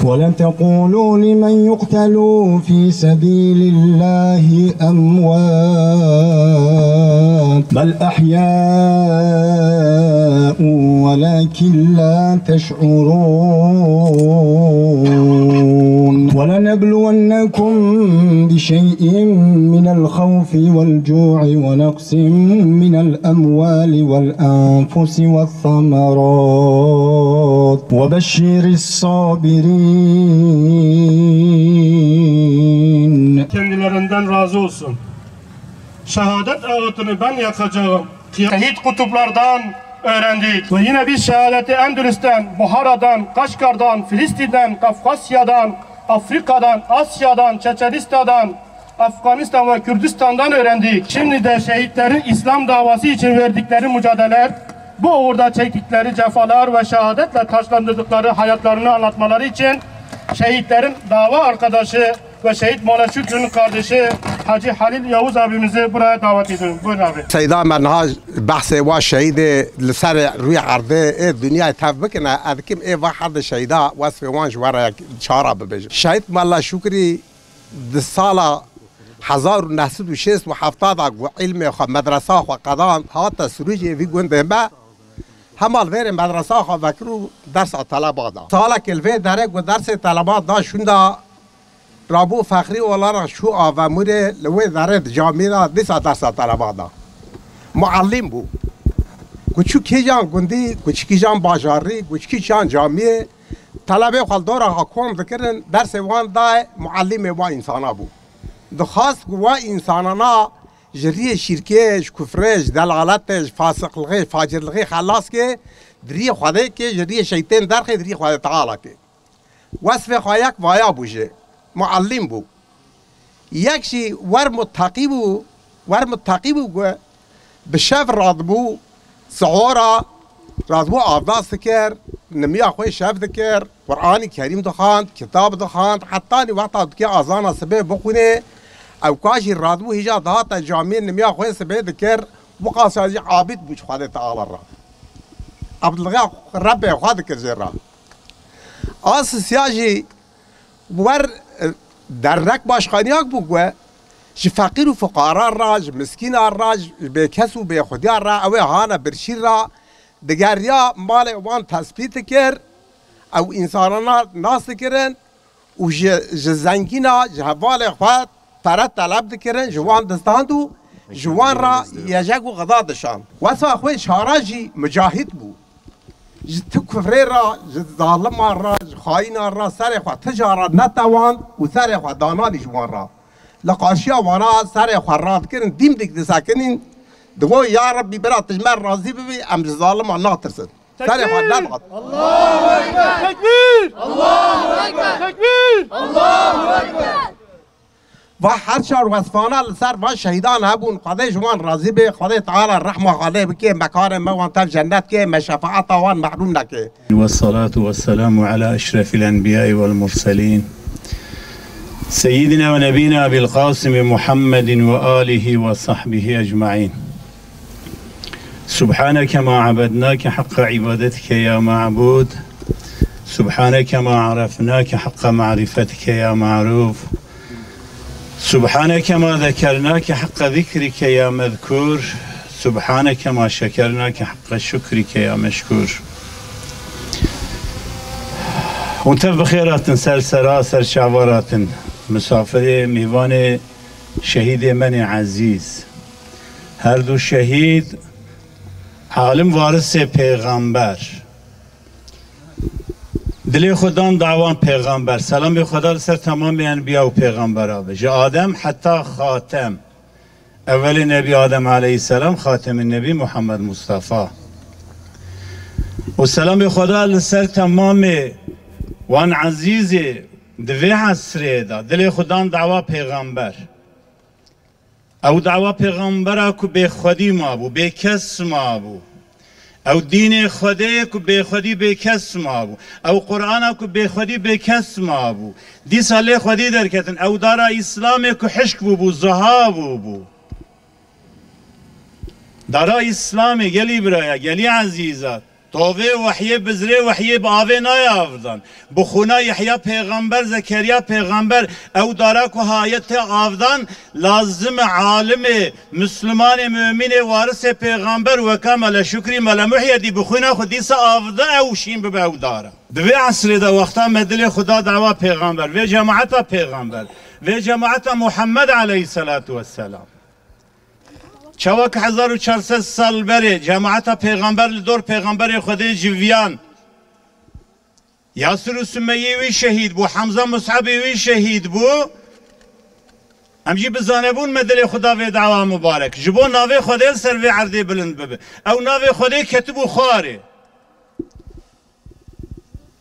ولا تقولوا لمن يقتل في سبيل الله أموات بل أحياء ولكن لا تشعرون ولنبلونكم بشيء من الخوف والجوع ونقص من الأموال والأنفس والثمرات وبشر الصابرين. Kendilerinden razı olsun. Şehadet ağıtını ben yakacağım. Şehit kutuplardan öğrendik. Ve yine biz şehadeti Endülüs'ten, Buhara'dan, Kaşgar'dan, Filistin'den, Kafkasya'dan, Afrika'dan, Asya'dan, Çeçenistan'dan, Afganistan ve Kürdistan'dan öğrendik. Şimdi de şehitlerin İslam davası için verdikleri mücadeleler, bu uğurda çektikleri cefalar ve şehadetle taşlandırdıkları hayatlarını anlatmaları için şehitlerin dava arkadaşı ve şehit Mola Şükrü'nün kardeşi Hacı Halil Yavuz abimizi buraya davet ediyorum. Buyurun abi. سيدا منهاج بحث وا شهيد لسر روی عرضه دنیا تفبک نه ادکیم ای واحد شهیدا وصف وان جواره چهارا ببیج شهید مولا شکری د سال 1960 و 70 و علم خو مدرسه خو قدان هات سروج وی گونده ما همال ویر مدرسه خو وکرو درس طلبه دا سال کلوی دره و درس طلبه دا شوندا رابو فخری ولارا شو آوامور لوی داره جامعه دا دیسا درس طلبه دا معلم بو کوچو کی جان گوندی کوچکی جان بازاری کوچکی جان جامعه طلبه خال دورا حکوم ذکرن درس وان دا معلم و انسانا بو دخواست و انسانانا جریه شرکش کفرش دلالتش فاسقلغی فاجرلغی خلاص که دری خواده که جریه شیطان درخی دری خواده تعالی که وصف خواهیک وایا بوشه معلم بو یکشی ور متقی بو به شف راد بو سعورا راد بو آفداس دکر نمیا خوی شف دکر قرآن کریم دخاند کتاب دخاند حتی نی وقتا دکی آزانا سبه بخونه او کاشی راد بو هجا دهاتا جامعه نمیا خوی سبه دکر وقاسازی عابد بوش خواده تعالی را عبدالغا رب خواده کر زیرا آس سیاجی ور درک باشخانیاک بگوه جی فقیر و فقارا را جی مسکین را جی به کس و به خودی را اوه هانا برشیر را دگر یا مال وان تثبیت کر او انسانانا ناس کرن و جی زنگینا جی حوال خواه پرد طلب دکرن جوان دستاندو جوان را یجاگو غدا دشان واسه خواه شارا جی مجاهد بو تكفري را ظالم را خاين را سر خو تجارة نتوان و سر خو دانانی جوان را لقاشیا وانا سر خو راد کرن دیم دیگ دساکنین دو یا ربی برا تجمر راضی ببی ام ظالم نا ترسن سر خو نضغط الله اکبر تکبیر الله اکبر تکبیر الله اکبر و هر چهار وصفانه لسر و شهیدان هبون خدای جوان راضی به خدای تعالی رحمه خدای بکه مکارم موان تر جنت که مشفاعت وان محروم نکه والصلاة والسلام على أشرف الأنبياء والمرسلين سيدنا ونبينا أبي القاسم محمد وآله وصحبه أجمعين سبحانك ما عبدناك حق عبادتك يا معبود سبحانك ما عرفناك حق معرفتك يا معروف سبحانك ما ذكرناك حق ذكرك يا مذكور سبحانك ما شكرناك حق شكرك يا مشكور وانت بخيرات سر شعورات مسافر میوان شهید من عزیز هر دو شهید عالم وارث پیغمبر دلی خودان دعوان پیغمبر سلام به خدا سر تمام انبیا و پیغمبرا بشه آدم حتی خاتم اول نبی آدم علیه السلام خاتم النبی محمد مصطفی و سلام به خدا سر تمام وان عزیز دوی حسره دا دلی خودان دعوا پیغمبر او دعوا پیغمبر کو به خودی ما بو به کس ما بو او دین خودی کو به خودی به کس ما بو او قرآن کو به خودی به کس ما بو دی ساله خودی در کتن او دارا اسلام کو حشک بو زها بو دارا اسلام گلی برایا گلی عزیزات توفي وحي بزري وحي بآوي نايافدان بخونا يحيى پیغمبر زكريا پیغمبر او دارك وهايت آفدان لازم عالم مسلمان مؤمن وارث پیغمبر وكامل شكري ملا محيى دي بخونا خديس آفدا او شين ببه او دارا دوی عصر دا وقتا مدل خدا دعوا پیغمبر و جماعت پیغمبر و جماعت محمد علیه الصلاة والسلام چواک 1400 سال بره جماعت پیغمبر لدور پیغمبر خدا جویان یاسر و سمیه وی شهید بو حمزه مصعب وی شهید بو امجی بزانه بون مدل خدا و دعوا مبارک جبو ناوی خدا سر و عرضی بلند ببه او ناوی خدا کتب و خاره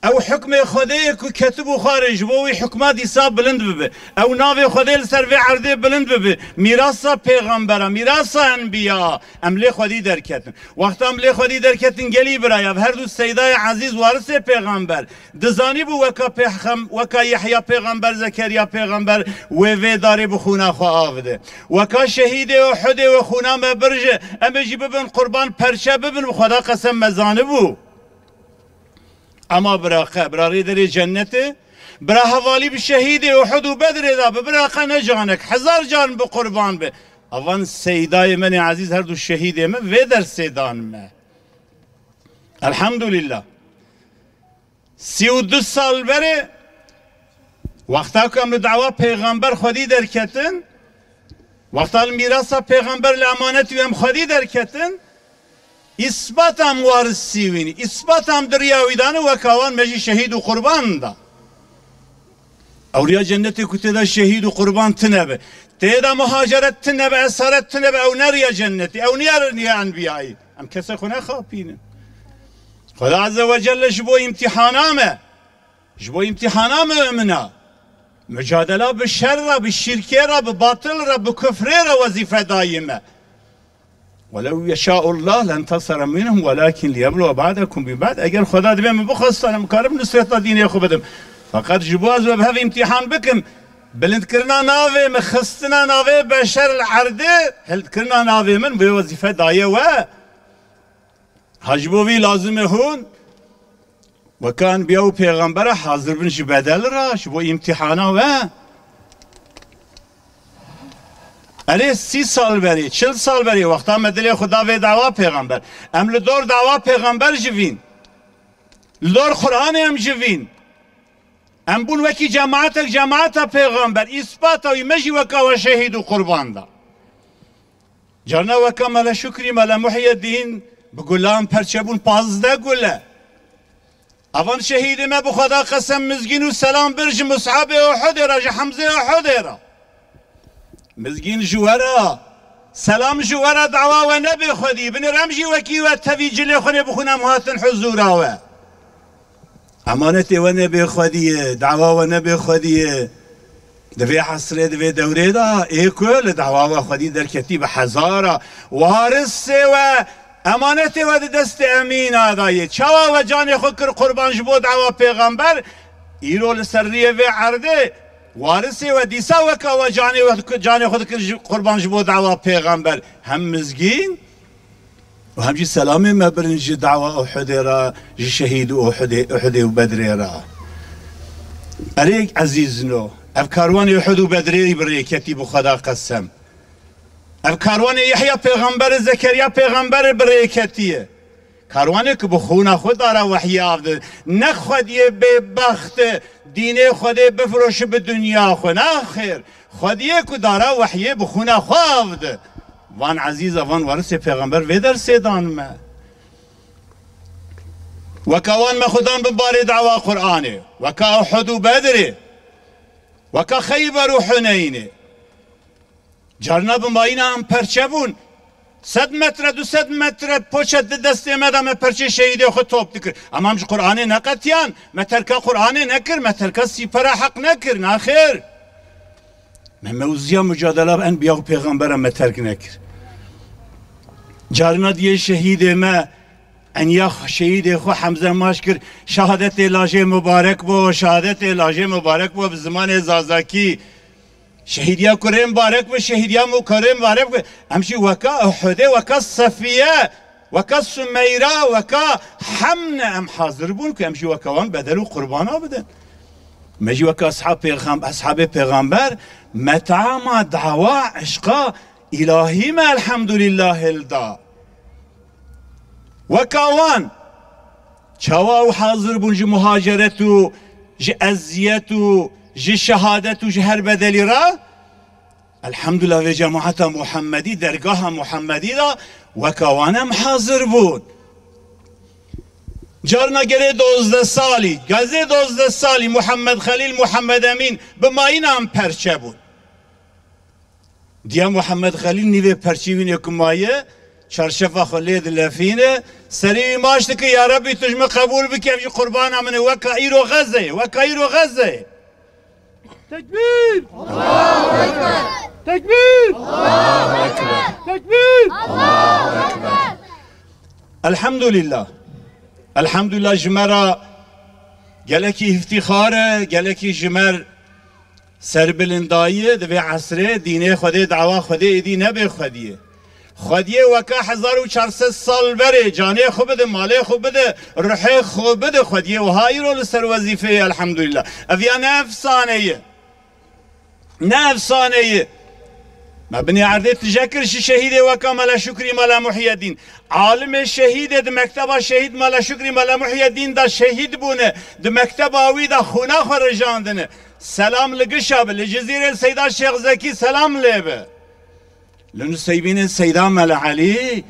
او حكم خدای کو کتب و خارج بوی حکمات حساب بلند ببه او ناو خدای سر و عرضه بلند ببه میراث پیغمبر میراث انبیا املی خدای درکتن وقت املی خدای درکتن گلی برای هر دو سیدای عزیز وارث پیغمبر دزانی بو وکا یحیی پیغمبر زکریا پیغمبر و داری بخونه خو آفده وکا شهید احد و خونه برج امجی ببن قربان پرچه ببن خدا قسم مزانه بو اما برای در جنته برا حوالی به شهید احد و بدر دا براقه نجانک 1000 جان به قربان به اوان سیدای من عزیز هر دو شهید من و در سیدان من الحمدلله 32 سال بره وقتا کم دعوا پیغمبر خودی در کتن وقتا میراث پیغمبر لامانتی هم خودی در کتن اثبات هم وارثی وینی اثبات هم دریاویدانه و کاوان مجی شهید و قربان دا اوریا جنتی که تدا شهید و قربان تنبه تدا مهاجرت تنبه اسارت تنبه او نریا جنتی او نریا انبیایی هم کسی خونه خوابینه خدا عز و جل جبو امتحانامه جبو امتحانامه امنا مجادله بالشر را بالشركه را بالباطل را بكفر را وظيفه دائمه ولو يشاء الله لانتصر منهم ولكن ليبلو بعضكم ببعض اگر خدا دبه من بخواست انا مكارم نصرت دين خو بدم فقط جواز و به امتحان بكم بلند کرنا ناوه مخستنا ناوه بشر العرده هل کرنا ناوه من به وظیفه دایه و حجبوی لازم هون و کان بیاو پیغمبر حاضر بنش بدل را شبو امتحانا و علی 30 سال بری 40 سال بری وقتا مدل خدا و دعوا پیغمبر ام لدور دعوا پیغمبر جوین لدور قرآن هم جوین ام بون وکی جماعت پیغمبر اثبات و مجی وکا و شهید و قربان دا جانا وکا ملا شکری ملا محی الدین بگلام پرچه بون 15 گله اوان شهید ما بخدا قسم مزگین و سلام برج مصعب احد را حمزه احد را مزگین جوارا سلام جوارا دعوا و نبی خودی بن رمجی وکی و تفیجل خونه بخونم هاتن حضورا و امانت و نبی خودی دعوا و نبی خودی دوی حسره دوی دوره دا ایکل دعوا و خودی در کتیب هزارا وارث و امانت و دست امین آدایه چوا و جان خود کر قربان جبو دعوا پیغمبر ایرول سریه و عرده وارث و دیسا وکا و جان خود کر قربان جبو دعوا پیغمبر هم مزگین و همجی سلامی مبرنج دعوا احد را شهید احد و بدر را اریک عزیز نو اف کاروان احد و بدری بری کتیب خدا قسم اف کاروان یحیی پیغمبر زکریا پیغمبر بری کتیه کاروانی که بخونه خود داره وحی آفده نخودیه به بخت دین خود بفروش به دنیا خود نه خیر خودیه که داره وحی بخونه خود آفده وان عزیز وان ورث پیغمبر ویدر سیدان ما وکا وان ما خودان بباری دعوا قرآنه وکا احد و بدره وکا خیبر و حنینه جارنا بماینا هم پرچه بون 100 متر 200 متر پوچت دست مدام پرچه شهیده خود توپ دکر اما همش قرآن نقطیان مترکا قرآن نکر مترکا سیپر حق نکر ناخیر من موزیا مجادله با انبیاء و پیغمبرم مترک نکر جارنا دیه شهید ما انیا شهید خو حمزه ماش کر شهادت لاجه مبارک بو شهادت لاجه مبارک بو بزمان زازاکی شهیدیا کریم مبارک بو شهیدیا کریم مبارک بو همشی وکا احده وکا صفیه وکا سمیره وکا همنا ام حاضر بون که امشی وکوان بدل و قربانا بدن مجی وک اصحاب پیغمبر متعام دعوا عشقا الهی ما الحمدلله الدا وکوان چوا و حاضر بون جی مهاجرت و جی ازیت و جی شهادت و جی هر بدلی را الحمدلله و جماعت محمدی درگاه محمدی را وکوانم حاضر بود جارنا گره 12 سالی گازه 12 سالی محمد خلیل محمد امین به ماین هم پرچه بود دیا محمد خلیل نیوه پرچیوین یکمایه چرشفه خلید لفینه سریوی ماشته که یا ربی تجمع قبول بکیف قربان امنه وکا ایرو غزه تکبیر الله اکبر تکبیر الله اکبر تکبیر الله اکبر الحمدلله جمرا گلکی افتخاره گلکی جمر سربلندایه دوی عصره دینه خوده دعوا خوده ایدی نبه خودیه وکا 1400 سال بره جانه خوب بده ماله خوب بده روحه خوب بده خودیه و هایی رو لسر وظیفه الحمدلله اویا نفسانه ما بني عرضي تذكر شهيد وكا ملا شكري ملا محي الدين عالم شهيد د مكتبه شهيد ملا شكري ملا محي الدين دا شهيد بونه د مكتبه وي دا خونا خرجاندنه سلام لقشاب لجزيره السيدة الشيخ زكي سلام ليبه لانه سيبين السيدة ملا علي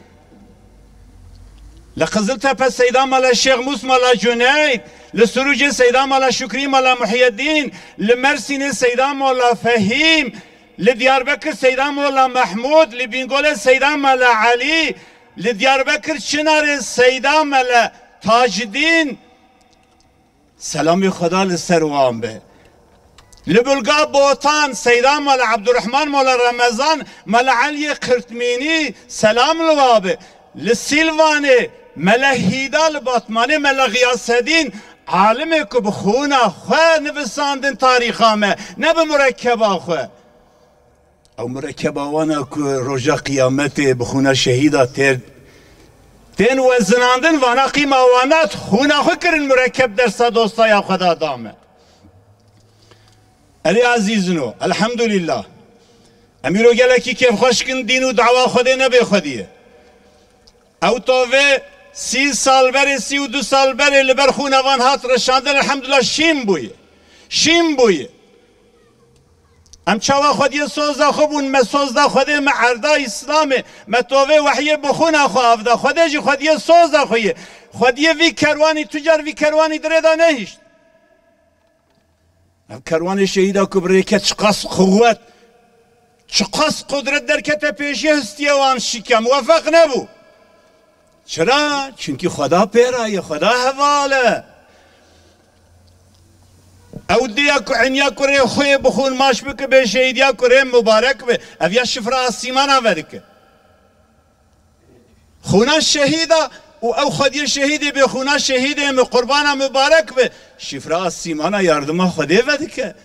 لقزلتها السيدة ملا الشيخ موسى ملا جنيد لسروج السيدة ملا شكري ملا محي الدين لمرسين السيدة ملا فهيم لدياربكر سيدة مولا محمود لبنقول سيدة مولا علي لدياربكر شنار سيدة مولا تاج الدين سلام خدا للسروان به لبلغا بوطان سيدة مولا عبد الرحمن مولا رمضان مولا علي قرطميني سلام لوابه للسيلواني مولا هيدا لباطماني مولا غياث الدين عالمي كبخونا خواه نفساندن تاريخا ما نبه مركبا خواه او مرکبه وانا که روژا قیامت بخونه شهیده تین وزناندن وانا قیمه وانات خونه خو کرن مرکب در دوستای خدا دامه علی عزیزنو الحمدلله امیرو گله کی کیف خوش کن دین و دعوا خوده نبی خودیه او توه 30 سال بره 32 سال بره لبر خونه وان هات رشاندن الحمدلله شیم بویه ام چاوا خودی سوزا خوبون ما سوزا خوده ما عرضا اسلامه ما توه وحیه بخونه خواه خوده جی خودی سوزا خویه خودی وی کروانی تجار وی کروانی درده نهیشت کروان شهیده کبره که چقاس قوت چقاس قدرت در کت پیشی هستیه وان شکم موفق نبو چرا؟ چونکه خدا پیرایه خدا حواله او دیا کو عنیا کره خوی بخون ماش بک به شهیدیا کره مبارک به اویا شفرا سیمانا ورکه خونا شهیدا او خودی شهیدی به خونا شهیدی م قربانا مبارک به شفرا سیمانا یاردما خودی ودکه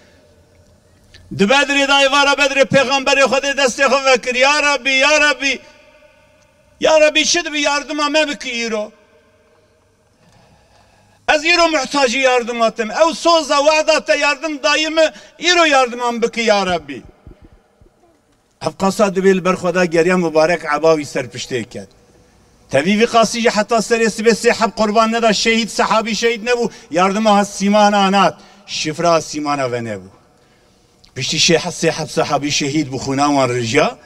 د بدر دای واره بدر پیغمبر خود دست خو وکر یا ربی شد به یاردما مبکی ایرو از ایرو محتاجی یاردماتم او سوزا وعدات یاردم دایمه ایرو یاردمام بکی یا ربی افقاسا دبیل بر خدا گریه مبارک عباوی سر پشته کرد تویوی قاسی حتی سر سبه حب قربان ندا شهید صحابی شهید نبو یاردما ها سیمان آنات شفرا سیمان و نبو پشتی حب صحابی شهید بخونا وان رجا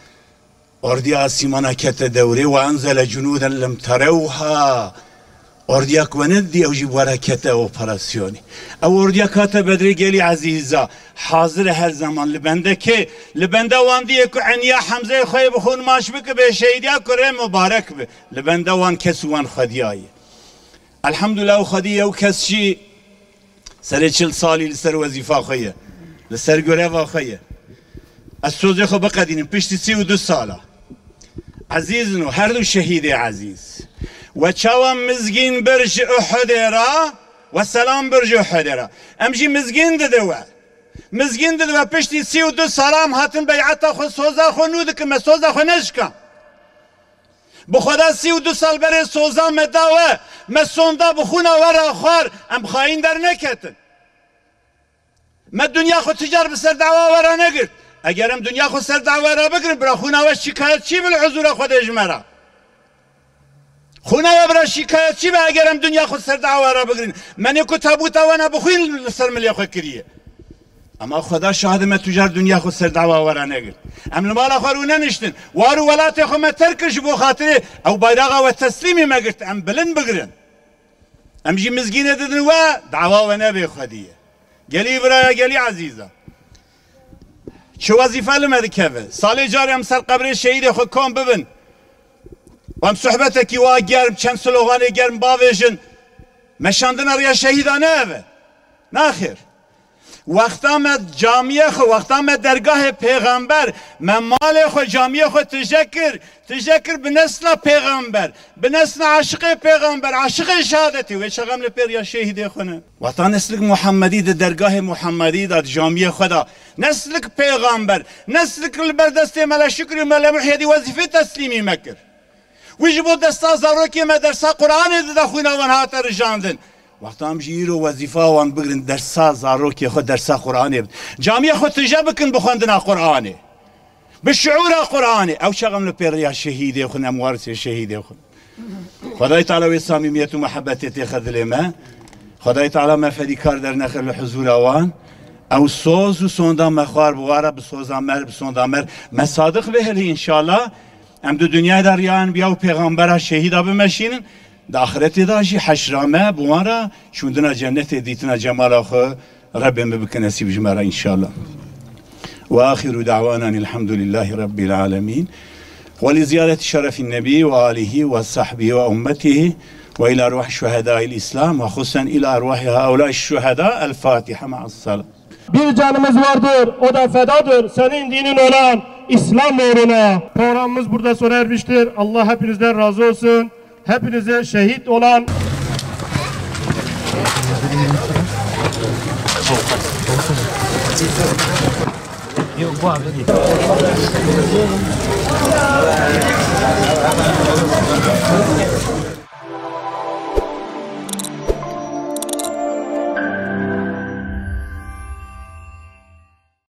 اردیا سیمان کت دوره و انزل جنودا لم تروها اردیا کند دی اوجی برکت اپراسیونی او اردیا کات بدری گلی عزیزا حاضر هر زمان لبنده که لبنده وان دیه که عنیا حمزه خوی بخون ماش بک به شهیدیا کره مبارک به لبنده وان کس وان خدیایی الحمدلله و خدی او کس چی سر 40 سالی لسر وظیفه خویه لسر گره خویه از سوزه خو بقدینیم پشتی 32 ساله عزیزنو هر دو شهید عزیز و چاوام مزگین برج احد را و سلام برج احد را امجی مزگین دده و پشتی 32 سالام هاتن بیعتا خو سوزا خو نود که مسوزا خو نشکم بخدا 32 سال بره سوزان مداوه مسوندا بخونه ورا خوار ام خاین در نکتن ما دنیا خود تجار بسر دعوا ورا نگرد اگرم دنیا خود سر دعوا ورا بگرد برا خونه و شکایت چی بالحضور خود اجمرا خونه و برا شکایت چی به اگرم دنیا خود سر دعوا ورا بگرد من یکو تابوتا و نبخوین سر ملی خود کریه اما خدا شاهد ما تجار دنیا خود سر دعوا ورا نگرد ام المال خارو ننشتن وارو ولات خو ما ترکش بو خاطر او bayrağa و تسلیمی مگرد ام بلند بگرن ام جی مزگینه ددن و دعوا و نبی خودیه گلی برای گلی عزیزا چه وظیفه لمدی که سال جاری هم سر قبر شهید خود کام ببین و هم صحبت کی وا گرم چند سلوغانی گرم باویشن مشاندن ریا شهیدانه اوه ناخیر وقتا ما جامعه خو وقتا ما درگاه پیغمبر من مال خو جامعه خو تشکر به نسل پیغمبر به نسل عاشق پیغمبر عاشق شهادتی و شغم لپر یا شهید خونه وقتا نسل محمدی در درگاه محمدی در جامعه خدا نسل پیغمبر نسل بردست ملا شکر ملا محیدی وظیفه تسلیمی مکر وجبو دستا زاروکی مدرسه قرآن در خونه ونها ترجاندن وقتا هم جیرو وظیفه وان بگرن درسا زاروکی خود درسا قرآنی جامعه خود تجا بکن بخوندنا قرآنی بالشعور قرآنی او شغم لپیریا شهیده خون اموارس شهیده خون خدای تعالی و صمیمیت و محبت خذل ما خدای تعالی ما فدیکار در نخل حضور اوان او سوز و سوندان مخوار بواره بسوزان مر بسوندان مر مصادق بهلی انشالله ام دو دنیا در یا انبیا و پیغمبر شهیدا بمشینن در آخرت داشی حشرامه بوارا شوندنا جنت دیتنا جمال آخو رب بك نسيب جمارا إن شاء الله وآخر دعوانا الحمد لله رب العالمين ولزيادة شرف النبي وآله وصحبه وأمته وإلى أرواح شهداء الإسلام وخصوصا إلى أرواح هؤلاء الشهداء الفاتحة مع الصلاة Bir canımız vardır, o da fedadır. Senin dinin olan İslam uğruna. Programımız burada sona ermiştir. Allah hepinizden razı olsun. Hepinize şehit olan Yok bu abi değil.